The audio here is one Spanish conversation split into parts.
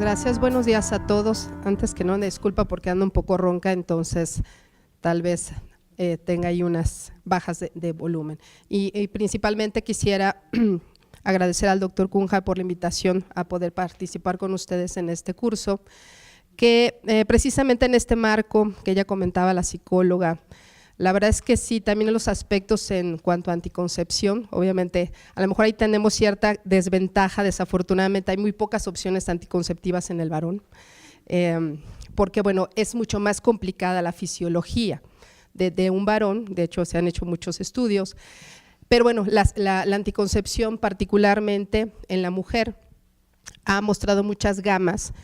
gracias. Buenos días a todos. Antes que nada, disculpa porque ando un poco ronca, entonces tal vez tenga ahí unas bajas de volumen. Y principalmente quisiera agradecer al doctor Cunha por la invitación a poder participar con ustedes en este curso, que precisamente en este marco que ella comentaba, la psicóloga, la verdad es que sí, también en los aspectos en cuanto a anticoncepción, obviamente a lo mejor ahí tenemos cierta desventaja, desafortunadamente hay muy pocas opciones anticonceptivas en el varón, porque bueno, es mucho más complicada la fisiología de un varón, de hecho se han hecho muchos estudios, pero bueno, la anticoncepción particularmente en la mujer ha mostrado muchas gamas.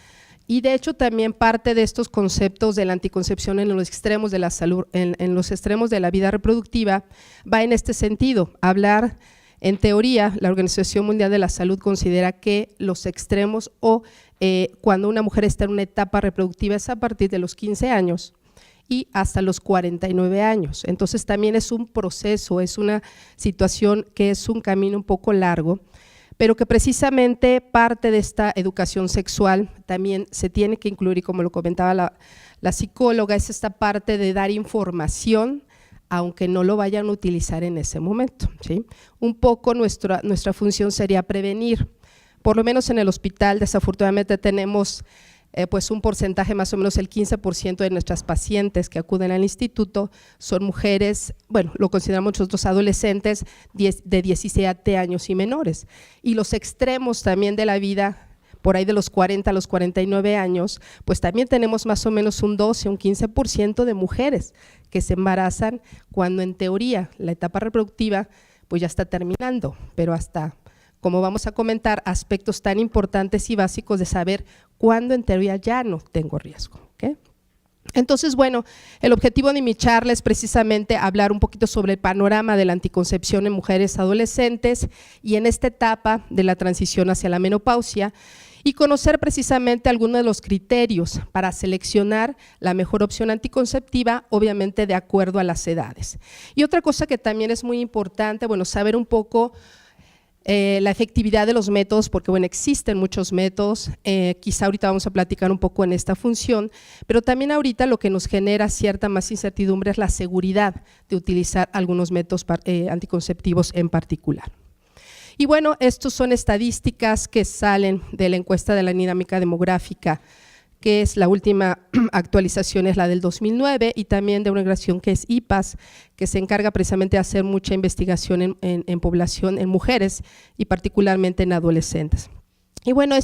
Y de hecho también parte de estos conceptos de la anticoncepción en los extremos de la salud, en los extremos de la vida reproductiva, va en este sentido, hablar, en teoría, la Organización Mundial de la Salud considera que los extremos o cuando una mujer está en una etapa reproductiva es a partir de los 15 años y hasta los 49 años, entonces también es un proceso, es una situación que es un camino un poco largo, pero que precisamente parte de esta educación sexual también se tiene que incluir, y como lo comentaba la psicóloga, es esta parte de dar información, aunque no lo vayan a utilizar en ese momento, ¿sí? Un poco nuestra función sería prevenir, por lo menos en el hospital desafortunadamente tenemos pues un porcentaje, más o menos el 15% de nuestras pacientes que acuden al instituto son mujeres, bueno, lo consideramos nosotros adolescentes de 17 años y menores, y los extremos también de la vida, por ahí de los 40 a los 49 años, pues también tenemos más o menos un 12, un 15% de mujeres que se embarazan cuando en teoría la etapa reproductiva pues ya está terminando, pero hasta, como vamos a comentar, aspectos tan importantes y básicos de saber cuándo en teoría ya no tengo riesgo, ¿okay? Entonces, bueno, el objetivo de mi charla es precisamente hablar un poquito sobre el panorama de la anticoncepción en mujeres adolescentes y en esta etapa de la transición hacia la menopausia, y conocer precisamente algunos de los criterios para seleccionar la mejor opción anticonceptiva, obviamente de acuerdo a las edades. Y otra cosa que también es muy importante, bueno, saber un poco la efectividad de los métodos, porque bueno, existen muchos métodos, quizá ahorita vamos a platicar un poco en esta función, pero también ahorita lo que nos genera cierta más incertidumbre es la seguridad de utilizar algunos métodos anticonceptivos en particular. Y bueno, estos son estadísticas que salen de la encuesta de la dinámica demográfica, que es la última actualización, es la del 2009, y también de una organización que es IPAS, que se encarga precisamente de hacer mucha investigación en población, en mujeres y particularmente en adolescentes. Y bueno,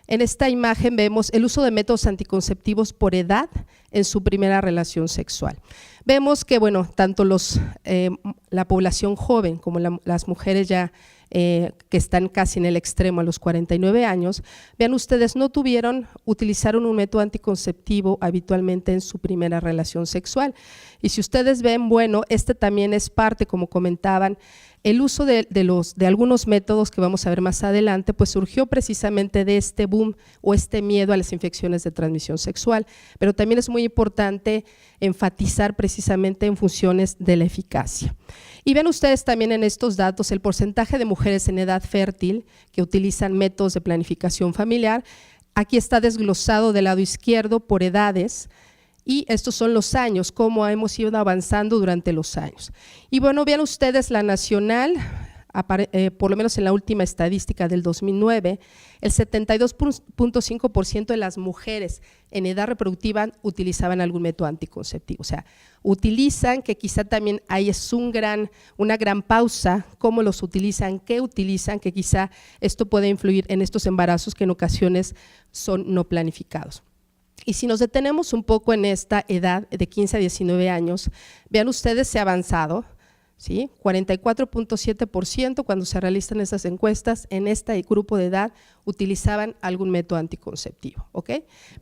en esta imagen vemos el uso de métodos anticonceptivos por edad en su primera relación sexual. Vemos que bueno, tanto la población joven como las mujeres ya que están casi en el extremo a los 49 años, vean ustedes, utilizaron un método anticonceptivo habitualmente en su primera relación sexual. Y si ustedes ven, bueno, este también es parte, como comentaban, el uso de algunos métodos que vamos a ver más adelante, pues surgió precisamente de este boom o este miedo a las infecciones de transmisión sexual, pero también es muy importante enfatizar precisamente en funciones de la eficacia. Y ven ustedes también en estos datos el porcentaje de mujeres en edad fértil que utilizan métodos de planificación familiar. Aquí está desglosado del lado izquierdo por edades, y estos son los años, cómo hemos ido avanzando durante los años. Y bueno, vean ustedes la nacional, por lo menos en la última estadística del 2009, el 72.5% de las mujeres en edad reproductiva utilizaban algún método anticonceptivo, o sea, utilizan, que quizá también ahí es una gran pausa, cómo los utilizan, qué utilizan, que quizá esto puede influir en estos embarazos que en ocasiones son no planificados. Y si nos detenemos un poco en esta edad de 15 a 19 años, vean ustedes, se ha avanzado, ¿sí? 44.7% cuando se realizan esas encuestas en este grupo de edad utilizaban algún método anticonceptivo, ¿ok?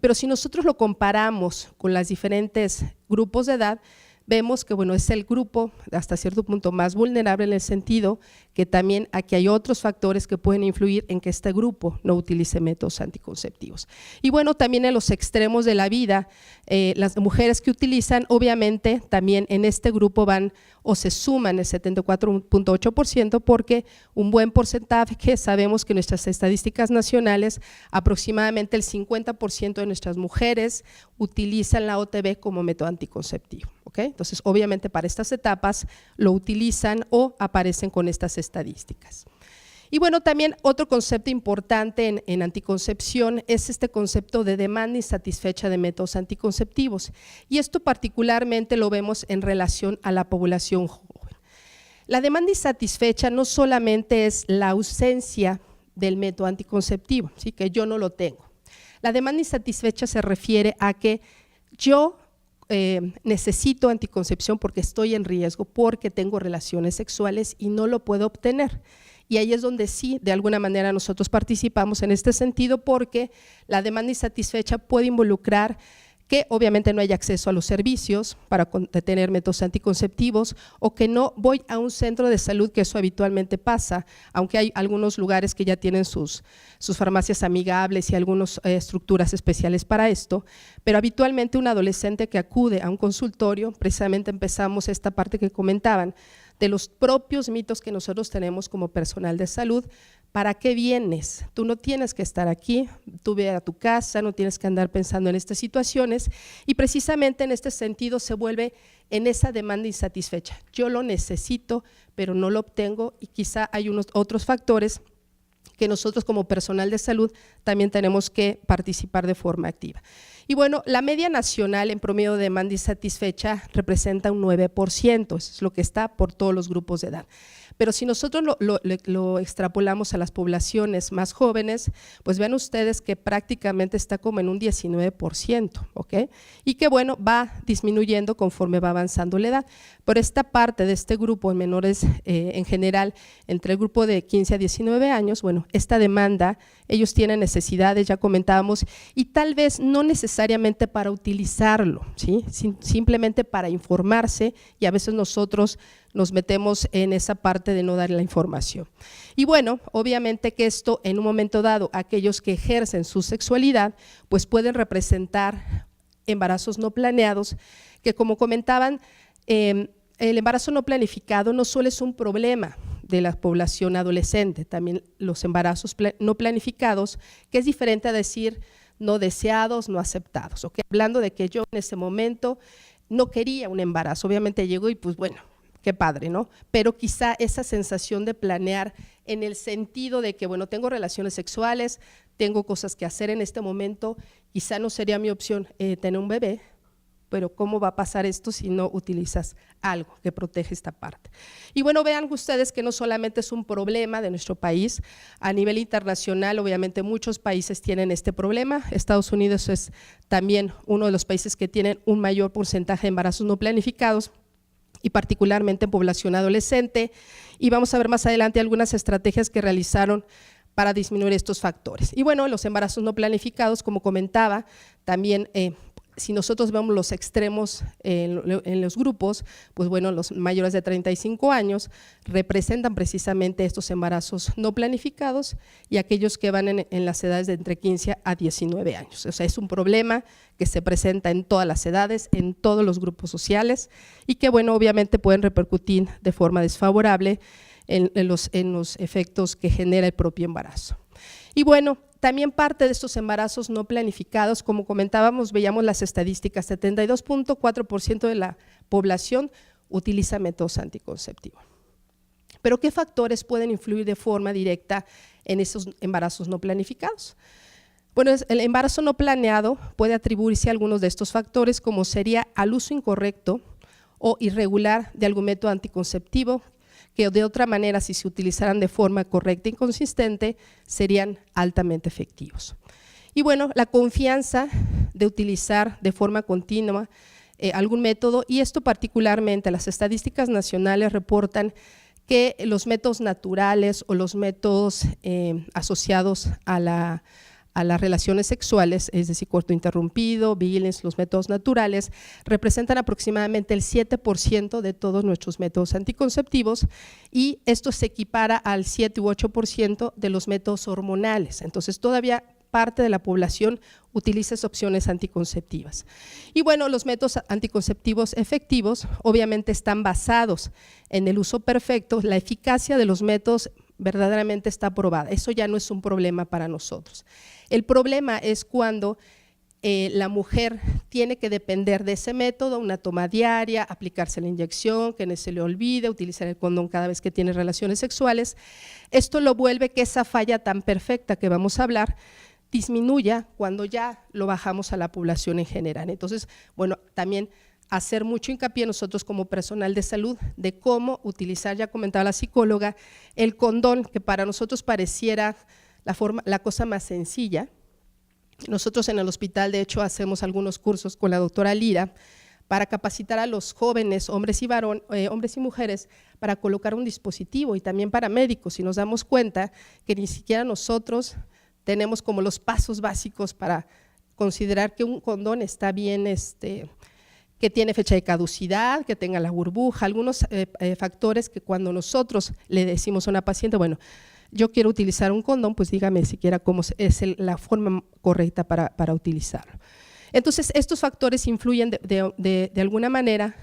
Pero si nosotros lo comparamos con los diferentes grupos de edad, vemos que bueno, es el grupo hasta cierto punto más vulnerable, en el sentido que también aquí hay otros factores que pueden influir en que este grupo no utilice métodos anticonceptivos. Y bueno, también en los extremos de la vida, las mujeres que utilizan, obviamente también en este grupo van o se suman el 74.8%, porque un buen porcentaje, que sabemos que en nuestras estadísticas nacionales aproximadamente el 50% de nuestras mujeres utilizan la OTB como método anticonceptivo. ¿Okay? Entonces, obviamente para estas etapas lo utilizan o aparecen con estas estadísticas. Y bueno, también otro concepto importante en anticoncepción es este concepto de demanda insatisfecha de métodos anticonceptivos, y esto particularmente lo vemos en relación a la población joven. La demanda insatisfecha no solamente es la ausencia del método anticonceptivo, ¿sí? Que yo no lo tengo. La demanda insatisfecha se refiere a que yo necesito anticoncepción porque estoy en riesgo, porque tengo relaciones sexuales y no lo puedo obtener. Y ahí es donde sí, de alguna manera nosotros participamos en este sentido, porque la demanda insatisfecha puede involucrar que obviamente no haya acceso a los servicios para tener métodos anticonceptivos, o que no voy a un centro de salud, que eso habitualmente pasa, aunque hay algunos lugares que ya tienen sus farmacias amigables y algunas estructuras especiales para esto, pero habitualmente un adolescente que acude a un consultorio, precisamente empezamos esta parte que comentaban, de los propios mitos que nosotros tenemos como personal de salud. ¿Para qué vienes? Tú no tienes que estar aquí, tú ve a tu casa, no tienes que andar pensando en estas situaciones, y precisamente en este sentido se vuelve en esa demanda insatisfecha. Yo lo necesito, pero no lo obtengo, y quizá hay unos otros factores que nosotros como personal de salud también tenemos que participar de forma activa. Y bueno, la media nacional en promedio de demanda insatisfecha representa un 9%, eso es lo que está por todos los grupos de edad. Pero si nosotros lo extrapolamos a las poblaciones más jóvenes, pues vean ustedes que prácticamente está como en un 19%, ¿ok? Y que bueno, va disminuyendo conforme va avanzando la edad. Por esta parte de este grupo en menores en general, entre el grupo de 15 a 19 años, bueno, esta demanda, ellos tienen necesidades, ya comentábamos, y tal vez no necesariamente para utilizarlo, ¿sí? Simplemente para informarse, y a veces nosotros nos metemos en esa parte de no dar la información. Y bueno, obviamente que esto en un momento dado, aquellos que ejercen su sexualidad, pues pueden representar embarazos no planeados, que como comentaban, el embarazo no planificado no solo es un problema de la población adolescente, también los embarazos no planificados, que es diferente a decir no deseados, no aceptados, ¿okay? Hablando de que yo en ese momento no quería un embarazo, obviamente llegó y pues bueno, qué padre, ¿no? Pero quizá esa sensación de planear en el sentido de que, bueno, tengo relaciones sexuales, tengo cosas que hacer en este momento, quizá no sería mi opción tener un bebé, pero ¿cómo va a pasar esto si no utilizas algo que protege esta parte? Y bueno, vean ustedes que no solamente es un problema de nuestro país, a nivel internacional obviamente muchos países tienen este problema. Estados Unidos es también uno de los países que tienen un mayor porcentaje de embarazos no planificados, y particularmente en población adolescente, y vamos a ver más adelante algunas estrategias que realizaron para disminuir estos factores. Y bueno, los embarazos no planificados, como comentaba, también si nosotros vemos los extremos en los grupos, pues bueno, los mayores de 35 años representan precisamente estos embarazos no planificados, y aquellos que van en las edades de entre 15 a 19 años. O sea, es un problema que se presenta en todas las edades, en todos los grupos sociales, y que bueno, obviamente pueden repercutir de forma desfavorable en los efectos que genera el propio embarazo. Y bueno, también parte de estos embarazos no planificados, como comentábamos, veíamos las estadísticas, 72.4% de la población utiliza métodos anticonceptivos. Pero ¿qué factores pueden influir de forma directa en esos embarazos no planificados? Bueno, el embarazo no planeado puede atribuirse a algunos de estos factores, como sería al uso incorrecto o irregular de algún método anticonceptivo, que de otra manera, si se utilizaran de forma correcta y consistente, serían altamente efectivos. Y bueno, la confianza de utilizar de forma continua algún método, y esto particularmente las estadísticas nacionales reportan que los métodos naturales o los métodos asociados a a las relaciones sexuales, es decir, corto interrumpido, Billings, los métodos naturales, representan aproximadamente el 7% de todos nuestros métodos anticonceptivos y esto se equipara al 7 u 8% de los métodos hormonales. Entonces, todavía parte de la población utiliza esas opciones anticonceptivas. Y bueno, los métodos anticonceptivos efectivos obviamente están basados en el uso perfecto, la eficacia de los métodos verdaderamente está probada, eso ya no es un problema para nosotros. El problema es cuando la mujer tiene que depender de ese método, una toma diaria, aplicarse la inyección, que no se le olvide, utilizar el condón cada vez que tiene relaciones sexuales. Esto lo vuelve que esa falla tan perfecta que vamos a hablar disminuya cuando ya lo bajamos a la población en general. Entonces, bueno, también hacer mucho hincapié nosotros como personal de salud de cómo utilizar, ya comentaba la psicóloga, el condón, que para nosotros pareciera la cosa más sencilla. Nosotros en el hospital, de hecho, hacemos algunos cursos con la doctora Lira para capacitar a los jóvenes, hombres y mujeres, para colocar un dispositivo y también para médicos, y nos damos cuenta que ni siquiera nosotros tenemos como los pasos básicos para considerar que un condón está bien, que tiene fecha de caducidad, que tenga la burbuja, algunos factores que cuando nosotros le decimos a una paciente, bueno, yo quiero utilizar un condón, pues dígame siquiera cómo es la forma correcta para utilizarlo. Entonces, estos factores influyen de alguna manera,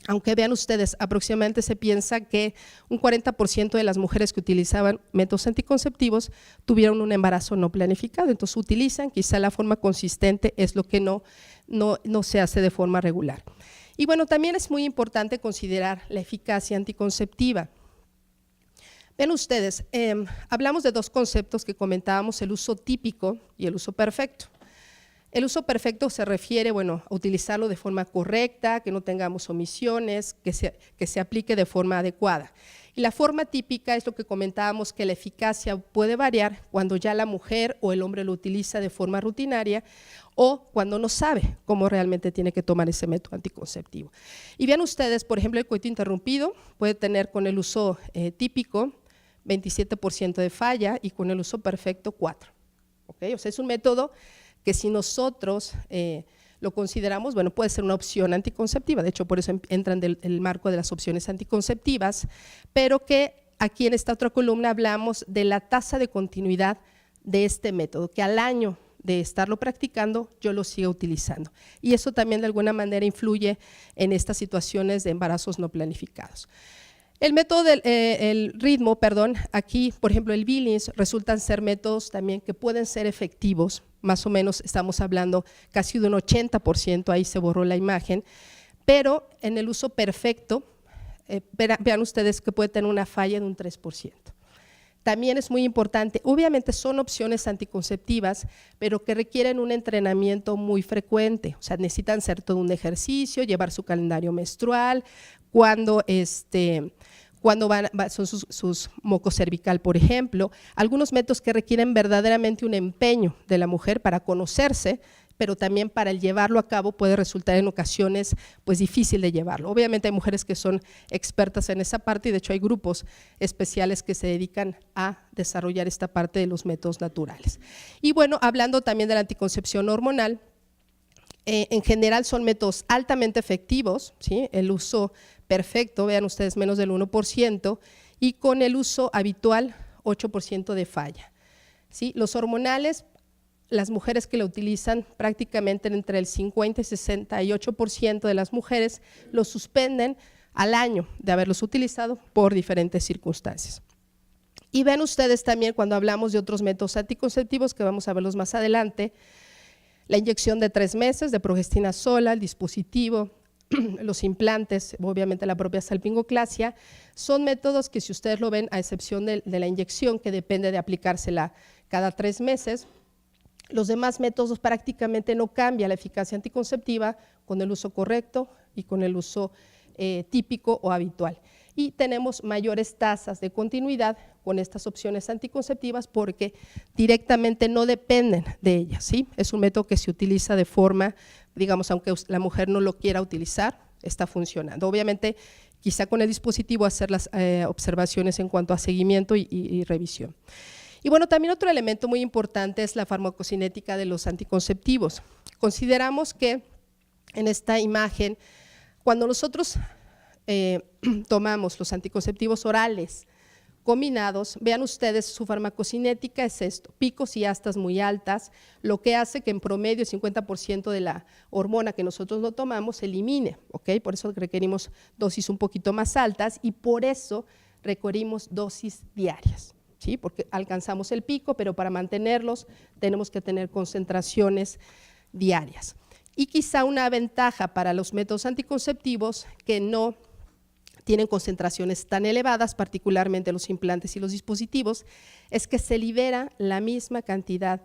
aunque vean ustedes, aproximadamente se piensa que un 40% de las mujeres que utilizaban métodos anticonceptivos tuvieron un embarazo no planificado, entonces utilizan, quizá la forma consistente es lo que no se hace de forma regular. Y bueno, también es muy importante considerar la eficacia anticonceptiva. Ven ustedes, hablamos de dos conceptos que comentábamos, el uso típico y el uso perfecto. El uso perfecto se refiere, bueno, a utilizarlo de forma correcta, que no tengamos omisiones, que se aplique de forma adecuada. Y la forma típica es lo que comentábamos, que la eficacia puede variar cuando ya la mujer o el hombre lo utiliza de forma rutinaria o cuando no sabe cómo realmente tiene que tomar ese método anticonceptivo. Y vean ustedes, por ejemplo, el coito interrumpido puede tener con el uso típico 27% de falla y con el uso perfecto 4%. ¿Okay? O sea, es un método que si nosotros lo consideramos, bueno, puede ser una opción anticonceptiva, de hecho por eso entran del marco de las opciones anticonceptivas, pero que aquí en esta otra columna hablamos de la tasa de continuidad de este método, que al año de estarlo practicando yo lo siga utilizando, y eso también de alguna manera influye en estas situaciones de embarazos no planificados. El método el ritmo, aquí por ejemplo el Billings resultan ser métodos también que pueden ser efectivos, más o menos estamos hablando casi de un 80%, ahí se borró la imagen, pero en el uso perfecto, vean ustedes que puede tener una falla de un 3%. También es muy importante, obviamente son opciones anticonceptivas, pero que requieren un entrenamiento muy frecuente, o sea, necesitan hacer todo un ejercicio, llevar su calendario menstrual, cuando son sus moco cervical, por ejemplo, algunos métodos que requieren verdaderamente un empeño de la mujer para conocerse, pero también para el llevarlo a cabo puede resultar en ocasiones pues difícil de llevarlo. Obviamente hay mujeres que son expertas en esa parte y de hecho hay grupos especiales que se dedican a desarrollar esta parte de los métodos naturales. Y bueno, hablando también de la anticoncepción hormonal, en general son métodos altamente efectivos, ¿sí? El uso perfecto, vean ustedes, menos del 1%, y con el uso habitual 8% de falla, ¿sí? Los hormonales, las mujeres que lo utilizan prácticamente entre el 50 y 68% de las mujeres lo suspenden al año de haberlos utilizado por diferentes circunstancias. Y ven ustedes también cuando hablamos de otros métodos anticonceptivos, que vamos a verlos más adelante, la inyección de 3 meses de progestina sola, el dispositivo, los implantes, obviamente la propia salpingoclasia, son métodos que si ustedes lo ven, a excepción de la inyección que depende de aplicársela cada 3 meses, los demás métodos prácticamente no cambia la eficacia anticonceptiva con el uso correcto y con el uso típico o habitual. Y tenemos mayores tasas de continuidad con estas opciones anticonceptivas porque directamente no dependen de ellas, ¿sí? Es un método que se utiliza de forma, digamos, aunque la mujer no lo quiera utilizar, está funcionando. Obviamente, quizá con el dispositivo hacer las observaciones en cuanto a seguimiento y revisión. Y bueno, también otro elemento muy importante es la farmacocinética de los anticonceptivos. Consideramos que en esta imagen, cuando nosotros tomamos los anticonceptivos orales combinados, vean ustedes, su farmacocinética es esto, picos y astas muy altas, lo que hace que en promedio el 50% de la hormona que nosotros no tomamos se elimine, ¿ok? Por eso requerimos dosis un poquito más altas y por eso requerimos dosis diarias, ¿sí? Porque alcanzamos el pico, pero para mantenerlos tenemos que tener concentraciones diarias. Y quizá una ventaja para los métodos anticonceptivos que no tienen concentraciones tan elevadas, particularmente los implantes y los dispositivos, es que se libera la misma cantidad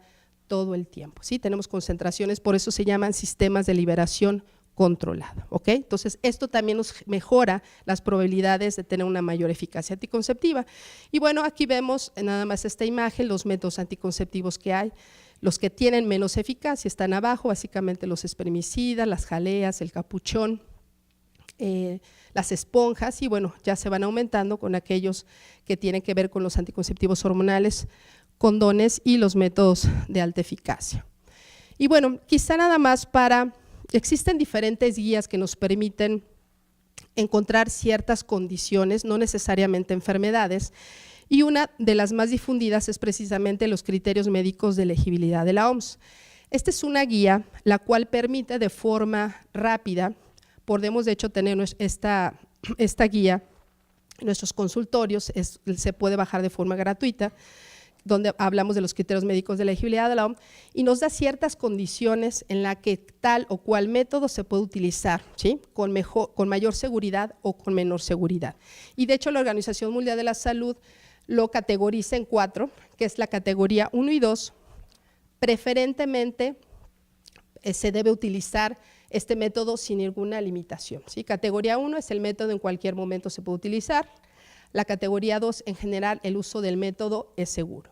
todo el tiempo, ¿sí? Tenemos concentraciones, por eso se llaman sistemas de liberación controlada, ¿ok? Entonces, esto también nos mejora las probabilidades de tener una mayor eficacia anticonceptiva. Y bueno, aquí vemos nada más esta imagen, los métodos anticonceptivos que hay. Los que tienen menos eficacia están abajo, básicamente los espermicidas, las jaleas, el capuchón, las esponjas, y bueno, ya se van aumentando con aquellos que tienen que ver con los anticonceptivos hormonales, condones y los métodos de alta eficacia. Y bueno, quizá nada más existen diferentes guías que nos permiten encontrar ciertas condiciones, no necesariamente enfermedades, y una de las más difundidas es precisamente los criterios médicos de elegibilidad de la OMS. Esta es una guía la cual permite de forma rápida, podemos de hecho tener esta guía en nuestros consultorios, se puede bajar de forma gratuita, donde hablamos de los criterios médicos de elegibilidad de la OMS y nos da ciertas condiciones en las que tal o cual método se puede utilizar, ¿sí? con mayor seguridad o con menor seguridad. Y de hecho la Organización Mundial de la Salud lo categoriza en 4, que es la categoría 1 y 2, preferentemente se debe utilizar este método sin ninguna limitación, ¿sí? Categoría 1 es el método en cualquier momento se puede utilizar, la categoría 2 en general el uso del método es seguro.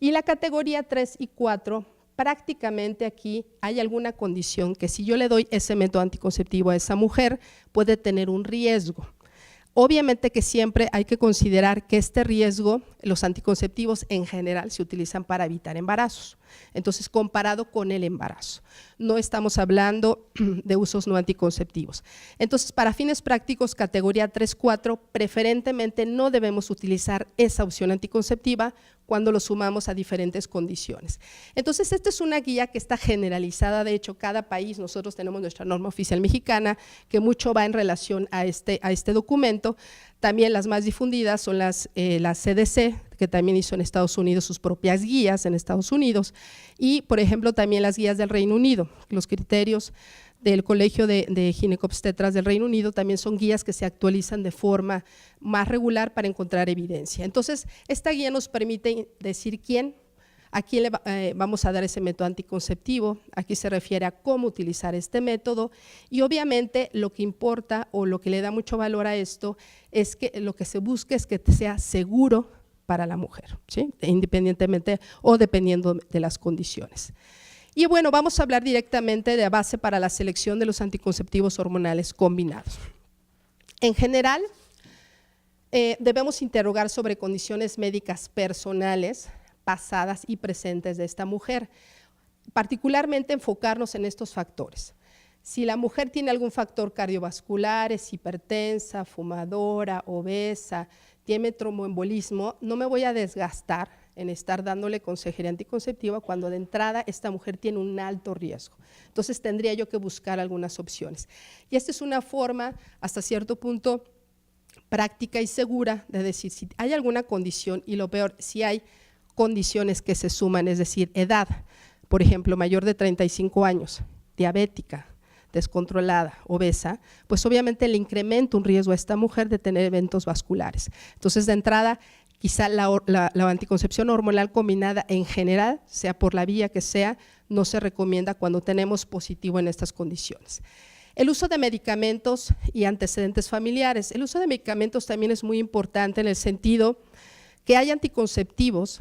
Y la categoría 3 y 4, prácticamente aquí hay alguna condición que si yo le doy ese método anticonceptivo a esa mujer puede tener un riesgo. Obviamente que siempre hay que considerar que este riesgo, los anticonceptivos en general se utilizan para evitar embarazos, entonces comparado con el embarazo, no estamos hablando de usos no anticonceptivos. Entonces para fines prácticos, categoría 3-4, preferentemente no debemos utilizar esa opción anticonceptiva cuando lo sumamos a diferentes condiciones. Entonces esta es una guía que está generalizada, de hecho cada país, nosotros tenemos nuestra norma oficial mexicana que mucho va en relación a este documento. También las más difundidas son la CDC, que también hizo en Estados Unidos sus propias guías en Estados Unidos, y por ejemplo también las guías del Reino Unido, los criterios del Colegio de Ginecobstetras del Reino Unido también son guías que se actualizan de forma más regular para encontrar evidencia. Entonces, esta guía nos permite decir a quién le vamos a dar ese método anticonceptivo, aquí se refiere a cómo utilizar este método y obviamente lo que importa o lo que le da mucho valor a esto es que lo que se busca es que sea seguro para la mujer, ¿sí? Independientemente o dependiendo de las condiciones. Y bueno, vamos a hablar directamente de la base para la selección de los anticonceptivos hormonales combinados. En general, debemos interrogar sobre condiciones médicas personales, pasadas y presentes de esta mujer, particularmente enfocarnos en estos factores. Si la mujer tiene algún factor cardiovascular, es hipertensa, fumadora, obesa, tiene tromboembolismo, no me voy a desgastar en estar dándole consejería anticonceptiva cuando de entrada esta mujer tiene un alto riesgo. Entonces tendría yo que buscar algunas opciones. Y esta es una forma hasta cierto punto práctica y segura de decir si hay alguna condición y lo peor, si hay condiciones que se suman, es decir, edad, por ejemplo, mayor de 35 años, diabética, descontrolada, obesa, pues obviamente le incrementa un riesgo a esta mujer de tener eventos vasculares. Entonces, de entrada, quizá la anticoncepción hormonal combinada en general, sea por la vía que sea, no se recomienda cuando tenemos positivo en estas condiciones. El uso de medicamentos y antecedentes familiares. El uso de medicamentos también es muy importante en el sentido que hay anticonceptivos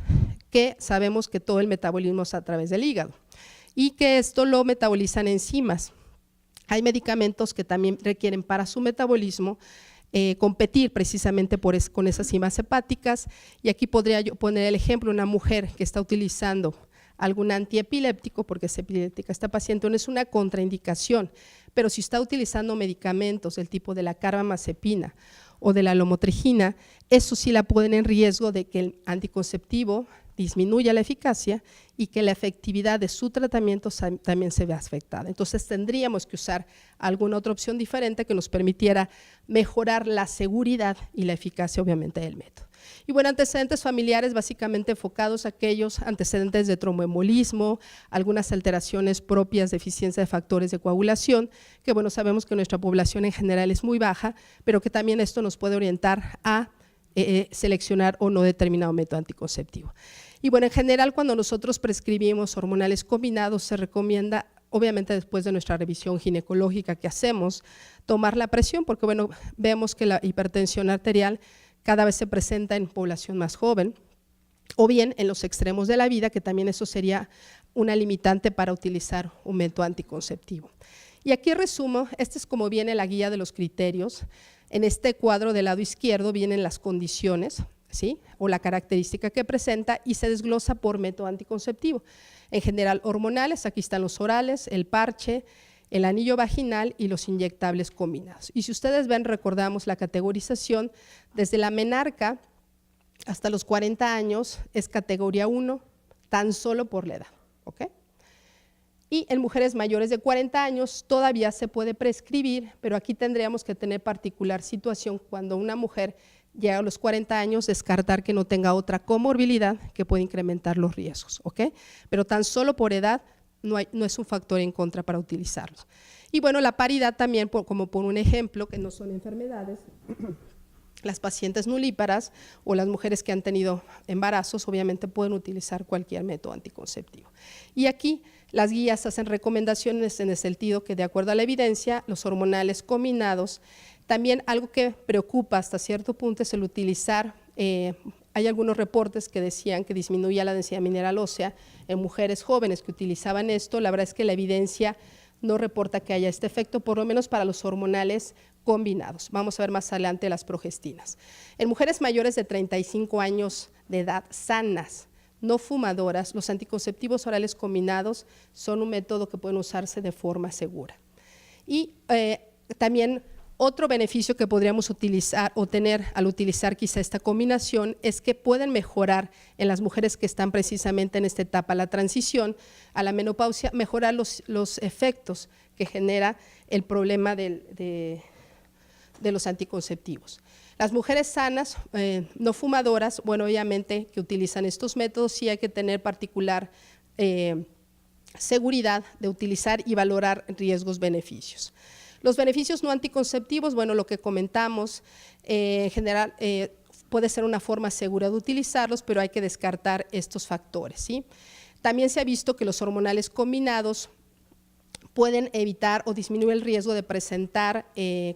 que sabemos que todo el metabolismo es a través del hígado y que esto lo metabolizan enzimas. Hay medicamentos que también requieren para su metabolismo competir precisamente con esas enzimas hepáticas. Y aquí podría yo poner el ejemplo, una mujer que está utilizando algún antiepiléptico, porque es epiléptica esta paciente, no es una contraindicación, pero si está utilizando medicamentos del tipo de la carbamazepina o de la lomotrigina, eso sí la ponen en riesgo de que el anticonceptivo disminuya la eficacia y que la efectividad de su tratamiento también se vea afectada. Entonces tendríamos que usar alguna otra opción diferente que nos permitiera mejorar la seguridad y la eficacia obviamente del método. Y bueno, antecedentes familiares básicamente enfocados a aquellos antecedentes de tromboembolismo, algunas alteraciones propias de deficiencia de factores de coagulación, que bueno, sabemos que nuestra población en general es muy baja, pero que también esto nos puede orientar a seleccionar o no determinado método anticonceptivo. Y bueno, en general cuando nosotros prescribimos hormonales combinados se recomienda, obviamente después de nuestra revisión ginecológica que hacemos, tomar la presión, porque bueno, vemos que la hipertensión arterial cada vez se presenta en población más joven, o bien en los extremos de la vida, que también eso sería una limitante para utilizar un método anticonceptivo. Y aquí resumo, este es como viene la guía de los criterios. En este cuadro del lado izquierdo vienen las condiciones, ¿sí?, o la característica que presenta y se desglosa por método anticonceptivo. En general hormonales, aquí están los orales, el parche, el anillo vaginal y los inyectables combinados. Y si ustedes ven, recordamos la categorización, desde la menarca hasta los 40 años es categoría 1, tan solo por la edad, ¿ok? Y en mujeres mayores de 40 años todavía se puede prescribir, pero aquí tendríamos que tener particular situación cuando una mujer llega a los 40 años, descartar que no tenga otra comorbilidad que pueda incrementar los riesgos, ¿ok? Pero tan solo por edad no es un factor en contra para utilizarlos. Y bueno, la paridad también, como por un ejemplo, que no son enfermedades, las pacientes nulíparas o las mujeres que han tenido embarazos obviamente pueden utilizar cualquier método anticonceptivo. Y aquí las guías hacen recomendaciones en el sentido que de acuerdo a la evidencia, los hormonales combinados, también algo que preocupa hasta cierto punto es el utilizar, hay algunos reportes que decían que disminuía la densidad mineral ósea en mujeres jóvenes que utilizaban esto, la verdad es que la evidencia no reporta que haya este efecto, por lo menos para los hormonales combinados. Vamos a ver más adelante las progestinas. En mujeres mayores de 35 años de edad, sanas, no fumadoras, los anticonceptivos orales combinados son un método que pueden usarse de forma segura. Y también otro beneficio que podríamos utilizar o tener al utilizar quizá esta combinación es que pueden mejorar en las mujeres que están precisamente en esta etapa, la transición a la menopausia, mejorar los efectos que genera el problema de los anticonceptivos. Las mujeres sanas, no fumadoras, bueno, obviamente que utilizan estos métodos, sí hay que tener particular seguridad de utilizar y valorar riesgos-beneficios. Los beneficios no anticonceptivos, bueno, lo que comentamos, en general puede ser una forma segura de utilizarlos, pero hay que descartar estos factores, ¿sí? También se ha visto que los hormonales combinados pueden evitar o disminuir el riesgo de presentar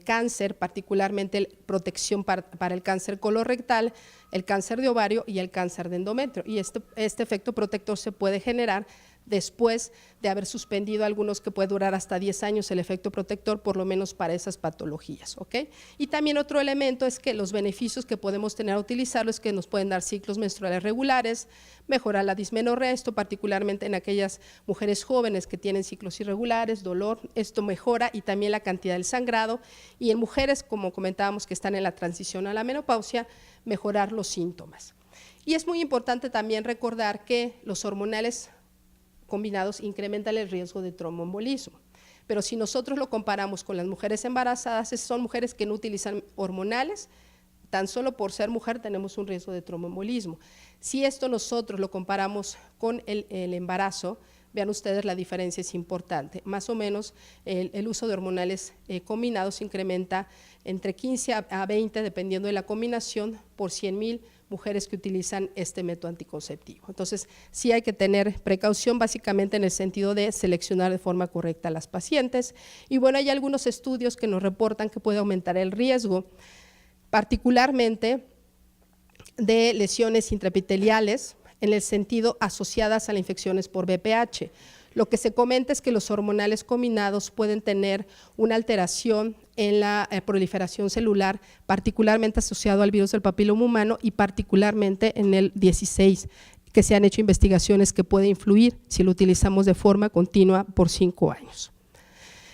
cáncer, particularmente protección para el cáncer colorectal, el cáncer de ovario y el cáncer de endometrio. Y este efecto protector se puede generar después de haber suspendido algunos que puede durar hasta 10 años el efecto protector, por lo menos para esas patologías, ¿ok? Y también otro elemento es que los beneficios que podemos tener a utilizarlo es que nos pueden dar ciclos menstruales regulares, mejorar la dismenorrea, esto particularmente en aquellas mujeres jóvenes que tienen ciclos irregulares, dolor, esto mejora y también la cantidad del sangrado, y en mujeres, como comentábamos, que están en la transición a la menopausia, mejorar los síntomas. Y es muy importante también recordar que los hormonales combinados incrementan el riesgo de tromboembolismo. Pero si nosotros lo comparamos con las mujeres embarazadas, son mujeres que no utilizan hormonales, tan solo por ser mujer tenemos un riesgo de tromboembolismo. Si esto nosotros lo comparamos con el embarazo, vean ustedes la diferencia es importante. Más o menos el uso de hormonales combinados incrementa entre 15 a 20, dependiendo de la combinación, por 100,000 mujeres que utilizan este método anticonceptivo. Entonces, sí hay que tener precaución básicamente en el sentido de seleccionar de forma correcta a las pacientes. Y bueno, hay algunos estudios que nos reportan que puede aumentar el riesgo, particularmente de lesiones intraepiteliales, en el sentido asociadas a las infecciones por VPH. Lo que se comenta es que los hormonales combinados pueden tener una alteración en la proliferación celular, particularmente asociado al virus del papiloma humano y particularmente en el 16, que se han hecho investigaciones que puede influir si lo utilizamos de forma continua por 5 años.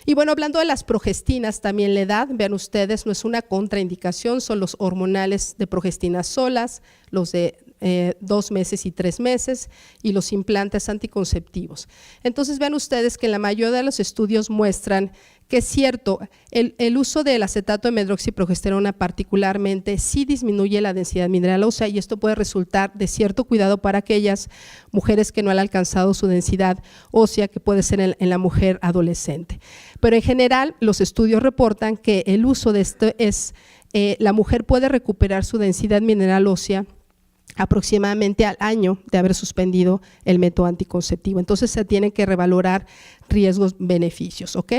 Y bueno, hablando de las progestinas, también la edad, vean ustedes, no es una contraindicación, son los hormonales de progestina solas, los de 2 meses y 3 meses y los implantes anticonceptivos. Entonces vean ustedes que la mayoría de los estudios muestran que es cierto, el uso del acetato de medroxiprogesterona particularmente sí disminuye la densidad mineral ósea y esto puede resultar de cierto cuidado para aquellas mujeres que no han alcanzado su densidad ósea, que puede ser en la mujer adolescente. Pero en general los estudios reportan que el uso de esto es, la mujer puede recuperar su densidad mineral ósea aproximadamente al año de haber suspendido el método anticonceptivo. Entonces se tienen que revalorar riesgos, beneficios, ¿ok?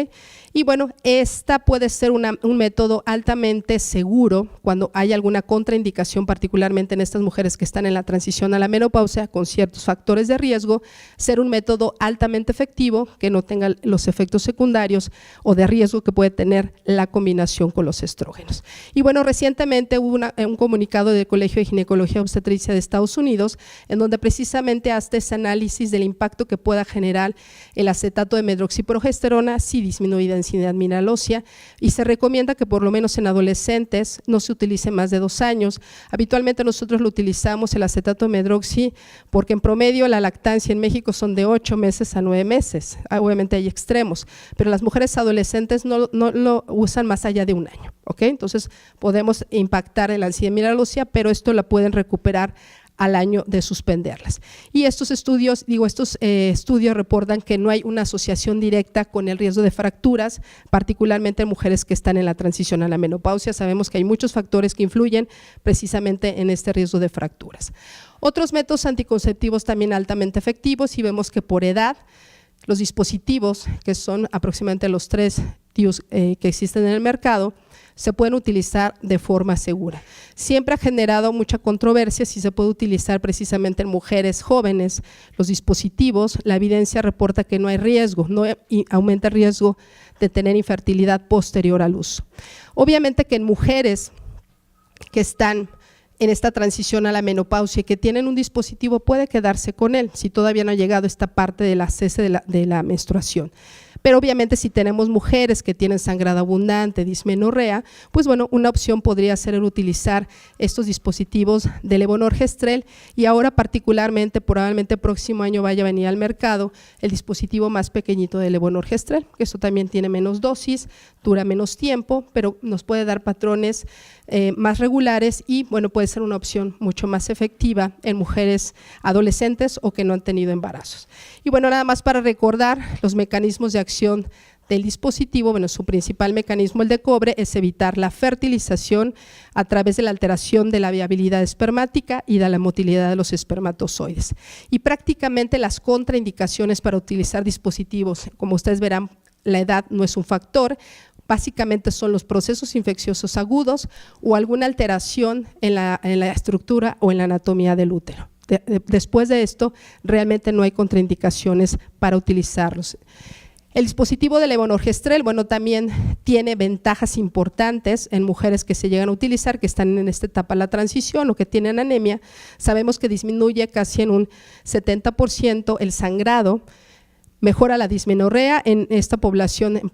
Y bueno, esta puede ser un método altamente seguro cuando hay alguna contraindicación, particularmente en estas mujeres que están en la transición a la menopausia con ciertos factores de riesgo, ser un método altamente efectivo que no tenga los efectos secundarios o de riesgo que puede tener la combinación con los estrógenos. Y bueno, recientemente hubo un comunicado del Colegio de Ginecología y Obstetricia de Estados Unidos en donde precisamente hace ese análisis del impacto que pueda generar el acetato de medroxiprogesterona si disminuye densidad mineral ósea y se recomienda que por lo menos en adolescentes no se utilice más de 2 años. Habitualmente nosotros lo utilizamos el acetato de medroxi porque en promedio la lactancia en México son de 8 meses a 9 meses, obviamente hay extremos, pero las mujeres adolescentes no lo usan más allá de 1 año, ¿ok? Entonces podemos impactar en la densidad mineral ósea, pero esto la pueden recuperar al año de suspenderlas. Y estos estudios reportan que no hay una asociación directa con el riesgo de fracturas, particularmente en mujeres que están en la transición a la menopausia. Sabemos que hay muchos factores que influyen precisamente en este riesgo de fracturas. Otros métodos anticonceptivos también altamente efectivos y vemos que por edad, los dispositivos, que son aproximadamente los 3 DIUs que existen en el mercado, se pueden utilizar de forma segura. Siempre ha generado mucha controversia si se puede utilizar precisamente en mujeres jóvenes los dispositivos. La evidencia reporta que no hay riesgo, no aumenta el riesgo de tener infertilidad posterior al uso. Obviamente que en mujeres que están en esta transición a la menopausia y que tienen un dispositivo puede quedarse con él si todavía no ha llegado esta parte de la cese de la menstruación. Pero obviamente si tenemos mujeres que tienen sangrado abundante, dismenorrea, pues bueno, una opción podría ser el utilizar estos dispositivos de levonorgestrel y ahora particularmente, probablemente el próximo año vaya a venir al mercado el dispositivo más pequeñito de levonorgestrel, que eso también tiene menos dosis, dura menos tiempo, pero nos puede dar patrones más regulares y bueno, puede ser una opción mucho más efectiva en mujeres adolescentes o que no han tenido embarazos. Y bueno, nada más para recordar los mecanismos de acción del dispositivo, bueno, su principal mecanismo, el de cobre, es evitar la fertilización a través de la alteración de la viabilidad espermática y de la motilidad de los espermatozoides. Y prácticamente las contraindicaciones para utilizar dispositivos, como ustedes verán, la edad no es un factor, básicamente son los procesos infecciosos agudos o alguna alteración en la estructura o en la anatomía del útero. Después de esto, realmente no hay contraindicaciones para utilizarlos. El dispositivo de levonorgestrel, bueno, también tiene ventajas importantes en mujeres que se llegan a utilizar, que están en esta etapa de la transición o que tienen anemia. Sabemos que disminuye casi en un 70% el sangrado, mejora la dismenorrea en esta población,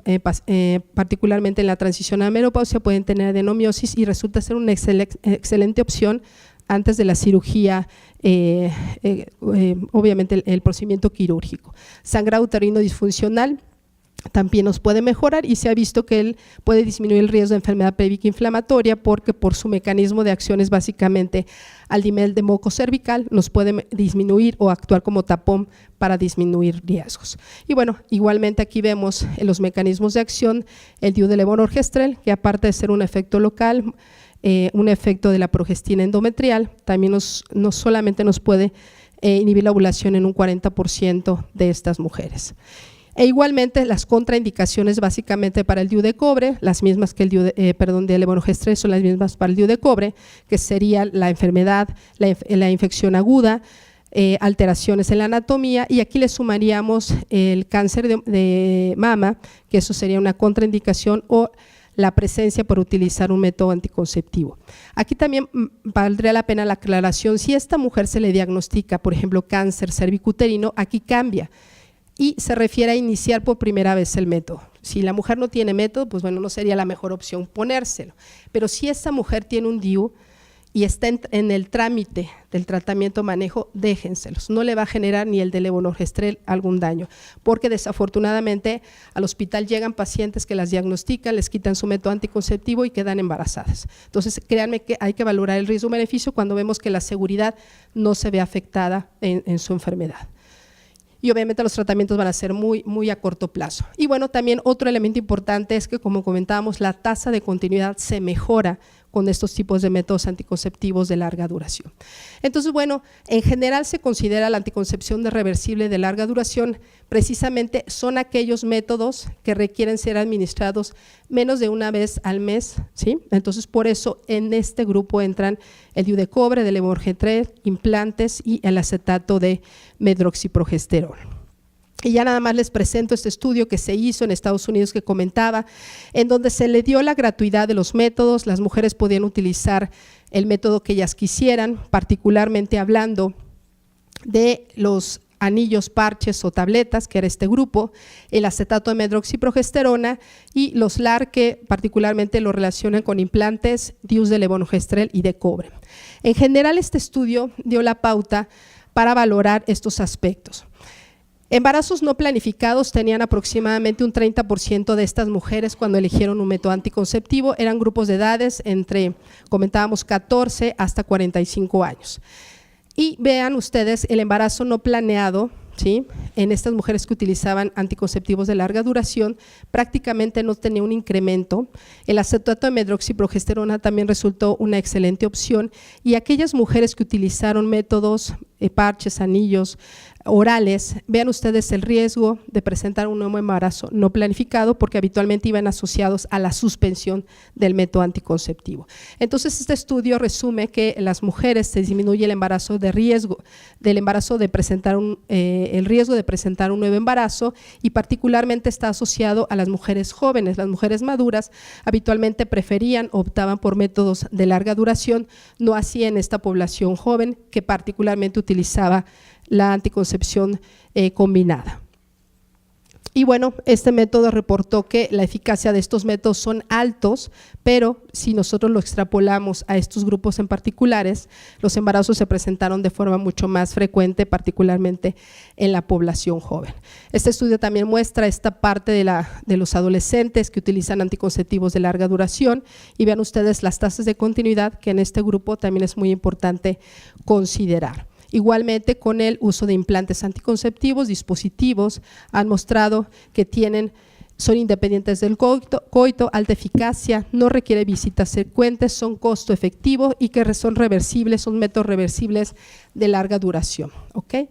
particularmente en la transición a la menopausia, pueden tener adenomiosis y resulta ser una excelente opción antes de la cirugía, obviamente el procedimiento quirúrgico. Sangrado uterino disfuncional también nos puede mejorar y se ha visto que él puede disminuir el riesgo de enfermedad pélvica inflamatoria porque por su mecanismo de acción es básicamente al nivel de moco cervical, nos puede disminuir o actuar como tapón para disminuir riesgos. Y bueno, igualmente aquí vemos en los mecanismos de acción el DIU de levonorgestrel, que aparte de ser un efecto local, un efecto de la progestina endometrial, también no solamente nos puede inhibir la ovulación en un 40% de estas mujeres. E igualmente las contraindicaciones básicamente para el DIU de cobre, las mismas que el DIU de levonorgestrel son las mismas para el DIU de cobre, que sería la enfermedad, la infección aguda, alteraciones en la anatomía y aquí le sumaríamos el cáncer de mama, que eso sería una contraindicación o la presencia por utilizar un método anticonceptivo. Aquí también valdría la pena la aclaración, si a esta mujer se le diagnostica, por ejemplo, cáncer cervicuterino, aquí cambia y se refiere a iniciar por primera vez el método. Si la mujer no tiene método, pues bueno, no sería la mejor opción ponérselo, pero si esta mujer tiene un DIU y está en el trámite del tratamiento manejo, déjenselos, no le va a generar ni el de levonorgestrel algún daño, porque desafortunadamente al hospital llegan pacientes que las diagnostican, les quitan su método anticonceptivo y quedan embarazadas. Entonces, créanme que hay que valorar el riesgo-beneficio cuando vemos que la seguridad no se ve afectada en su enfermedad. Y obviamente los tratamientos van a ser muy a corto plazo. Y bueno, también otro elemento importante es que, como comentábamos, la tasa de continuidad se mejora con estos tipos de métodos anticonceptivos de larga duración. Entonces, bueno, en general se considera la anticoncepción reversible de larga duración, precisamente son aquellos métodos que requieren ser administrados menos de una vez al mes, ¿sí? Entonces, por eso en este grupo entran el DIU de cobre, del levonorgestrel, implantes y el acetato de medroxiprogesterona. Y ya nada más les presento este estudio que se hizo en Estados Unidos que comentaba, en donde se le dio la gratuidad de los métodos, las mujeres podían utilizar el método que ellas quisieran, particularmente hablando de los anillos, parches o tabletas, que era este grupo, el acetato de medroxiprogesterona y los LAR, que particularmente lo relacionan con implantes, DIUs de levonorgestrel y de cobre. En general, este estudio dio la pauta para valorar estos aspectos. Embarazos no planificados tenían aproximadamente un 30% de estas mujeres cuando eligieron un método anticonceptivo, eran grupos de edades entre, comentábamos, 14 hasta 45 años. Y vean ustedes el embarazo no planeado, ¿sí? En estas mujeres que utilizaban anticonceptivos de larga duración, prácticamente no tenía un incremento. El acetato de medroxiprogesterona también resultó una excelente opción y aquellas mujeres que utilizaron métodos, parches, anillos, orales, vean ustedes el riesgo de presentar un nuevo embarazo no planificado porque habitualmente iban asociados a la suspensión del método anticonceptivo. Entonces, este estudio resume que en las mujeres se disminuye el embarazo de riesgo, del embarazo de presentar el riesgo de presentar un nuevo embarazo y particularmente está asociado a las mujeres jóvenes. Las mujeres maduras habitualmente preferían, optaban por métodos de larga duración, no así en esta población joven que particularmente utilizaba la anticoncepción combinada. Y bueno, este método reportó que la eficacia de estos métodos son altos, pero si nosotros lo extrapolamos a estos grupos en particulares, los embarazos se presentaron de forma mucho más frecuente, particularmente en la población joven. Este estudio también muestra esta parte de los adolescentes que utilizan anticonceptivos de larga duración y vean ustedes las tasas de continuidad que en este grupo también es muy importante considerar. Igualmente, con el uso de implantes anticonceptivos, dispositivos han mostrado que son independientes del coito, alta eficacia, no requiere visitas frecuentes, son costo efectivo y que son reversibles, son métodos reversibles de larga duración. ¿Okay?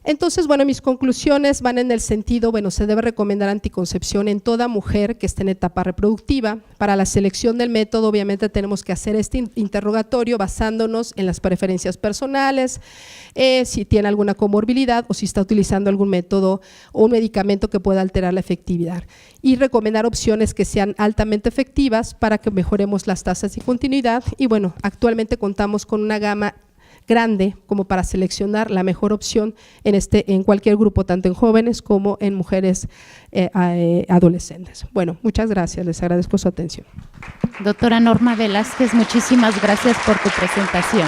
Entonces, bueno, mis conclusiones van en el sentido, bueno, se debe recomendar anticoncepción en toda mujer que esté en etapa reproductiva. Para la selección del método, obviamente tenemos que hacer este interrogatorio basándonos en las preferencias personales, si tiene alguna comorbilidad o si está utilizando algún método o un medicamento que pueda alterar la efectividad. Y recomendar opciones que sean altamente efectivas para que mejoremos las tasas de continuidad. Y bueno, actualmente contamos con una gama grande como para seleccionar la mejor opción en cualquier grupo, tanto en jóvenes como en mujeres adolescentes. Bueno, muchas gracias, les agradezco su atención. Doctora Norma Velázquez, muchísimas gracias por tu presentación.